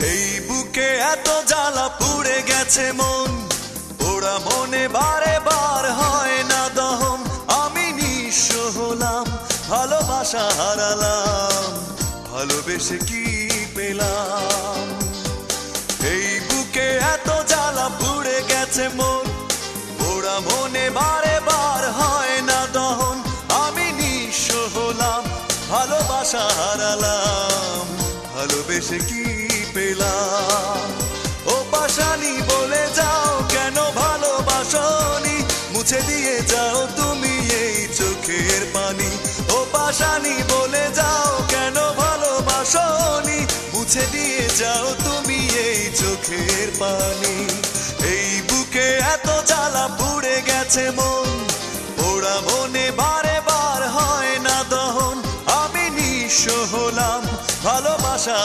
এই বুকে এত জ্বালা পুড়ে গেছে মন, পোড়া মনে বারে বার হয় না দহন। আমি নিঃস্ব হলাম, ভালোবাসা হারালাম, ভালোবেসে কি পেলাম? এই বুকে এত জ্বালা পুড়ে গেছে মন, পোড়া মনে বারে বার হয় না দহন। আমি নিঃস্ব হলাম, ভালোবাসা হারালাম, ভালোবেসে কি পেলাম? ও পাশানি বলে যাও কেন ভালোবাসনি, মুছে দিয়ে যাও তুমি এই চোখের পানি। ও পাশানি বলে যাও কেন ভালোবাসনি, মুছে দিয়ে যাও তুমি এই চোখের পানি। এই বুকে এত জ্বালা পুড়ে গেছে মন, পোড়া মনে বারে বার হয় না দহন। আমি নিঃস্ব হলাম, ভালোবাসা